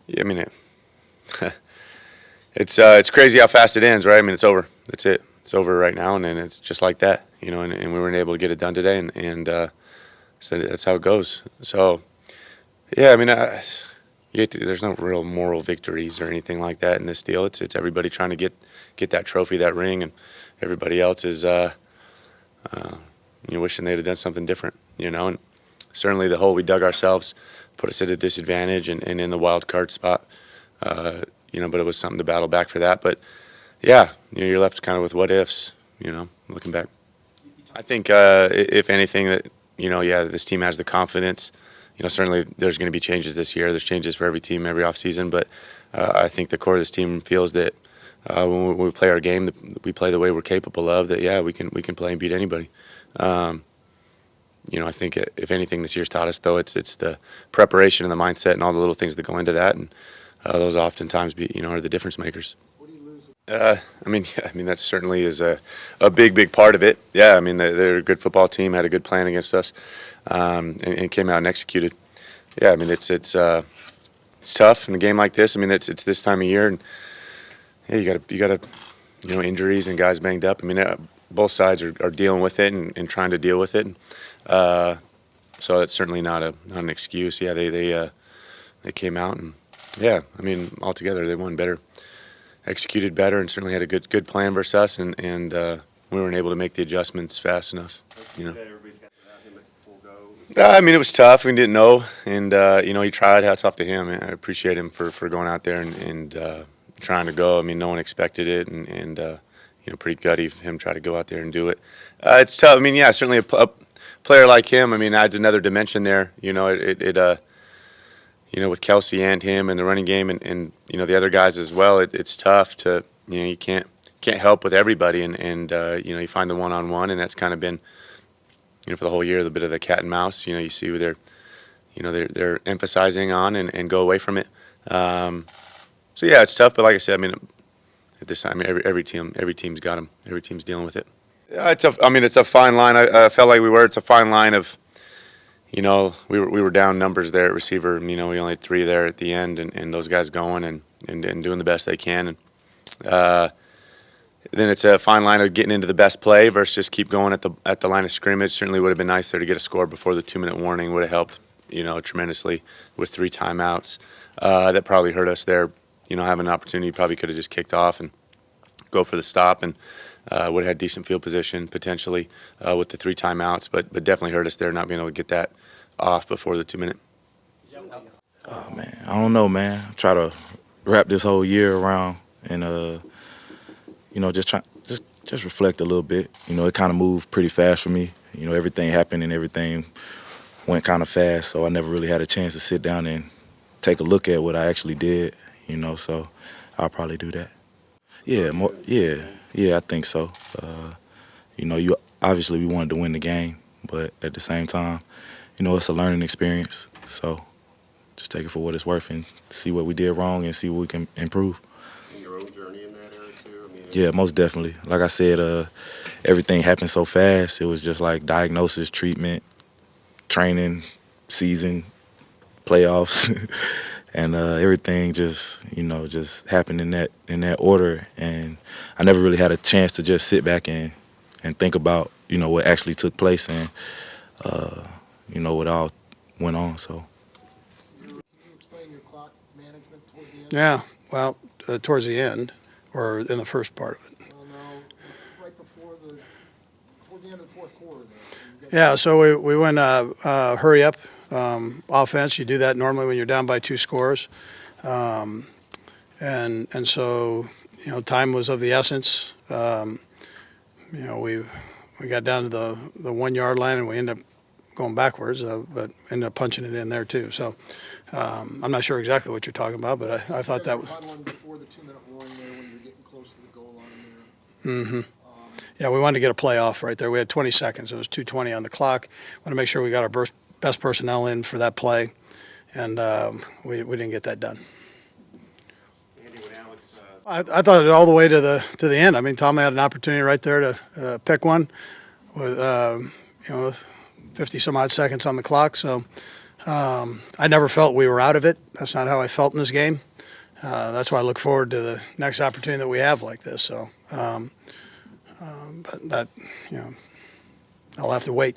Yeah, I mean, it's crazy how fast it ends, right? I mean, it's over. That's it. It's over right now, and then it's just like that, and we weren't able to get it done today, and so that's how it goes. So, yeah, I mean, there's no real moral victories or anything like that in this deal. It's everybody trying to get that trophy, that ring, and everybody else is wishing they'd have done something different, and certainly the hole we dug ourselves put us at a disadvantage and in the wild card spot. But it was something to battle back for that. But yeah, you're left kind of with what ifs, looking back. I think if anything that, this team has the confidence. Certainly there's going to be changes this year. There's changes for every team, every offseason. But I think the core of this team feels that when we play our game, we play the way we're capable of, that, yeah, we can play and beat anybody. I think if anything this year's taught us, though, it's the preparation and the mindset and all the little things that go into that. And those oftentimes are the difference makers. I mean, that certainly is a big part of it. Yeah, I mean, they're a good football team, had a good plan against us, and came out and executed. Yeah, I mean, it's tough in a game like this. I mean, it's this time of year, and yeah, you got injuries and guys banged up. I mean, both sides are dealing with it and trying to deal with it. So it's certainly not an excuse. Yeah, they came out and yeah, I mean, altogether they won better, executed better, and certainly had a good plan versus us, and we weren't able to make the adjustments fast enough. I mean, it was tough. We didn't know, and he tried. Hats off to him. I appreciate him for going out there and trying to go. I mean, no one expected it, and pretty gutty of him try to go out there and do it. It's tough. I mean, yeah, certainly a player like him, I mean, adds another dimension there. With Kelsey and him and the running game and the other guys as well, it's tough to, you can't help with everybody, and you find the one-on-one, and that's kind of been, for the whole year, a bit of the cat and mouse. You see where they're emphasizing on and go away from it. So yeah, it's tough, but like I said, I mean, at this time, every team's got them. Every team's dealing with it. Yeah, it's a fine line. I felt like it's a fine line of, we were down numbers there at receiver. We only had 3 there at the end, and those guys going and doing the best they can. And then it's a fine line of getting into the best play versus just keep going at the line of scrimmage. Certainly would have been nice there to get a score before the 2-minute warning. Would have helped, tremendously with 3 timeouts. That probably hurt us there. Having an opportunity, probably could have just kicked off and go for the stop, and would have had decent field position potentially with the 3 timeouts, but definitely hurt us there not being able to get that off before the 2-minute. Oh man, I don't know, man. I try to wrap this whole year around and just reflect a little bit. It kind of moved pretty fast for me. Everything happened and everything went kind of fast, so I never really had a chance to sit down and take a look at what I actually did. So I'll probably do that. Yeah, I think so. You obviously we wanted to win the game, but at the same time, it's a learning experience. So just take it for what it's worth and see what we did wrong and see what we can improve. In your own journey in that area too? Yeah, most definitely. Like I said, everything happened so fast. It was just like diagnosis, treatment, training, season, playoffs, and everything just happened in that order. And I never really had a chance to just sit back and think about what actually took place and what all went on. So. Can you explain your clock management toward the end? Yeah, well, towards the end, or in the first part of it. Well, no, right before toward the end of the fourth quarter there. Yeah, so we went hurry up offense. You do that normally when you're down by 2 scores, and so time was of the essence. We got down to the 1-yard line and we ended up going backwards, but ended up punching it in there too. So I'm not sure exactly what you're talking about, but I thought that was. Before the 2-minute warning there, when you're getting close to the goal line there. Mm-hmm. Yeah, we wanted to get a play off right there. We had 20 seconds. It was 2:20 on the clock. Want to make sure we got our best personnel in for that play, and we didn't get that done. Andy, when Alex, I thought it all the way to the end. I mean, Tom had an opportunity right there to pick one with 50 some odd seconds on the clock. So I never felt we were out of it. That's not how I felt in this game. That's why I look forward to the next opportunity that we have like this. So, but that, I'll have to wait.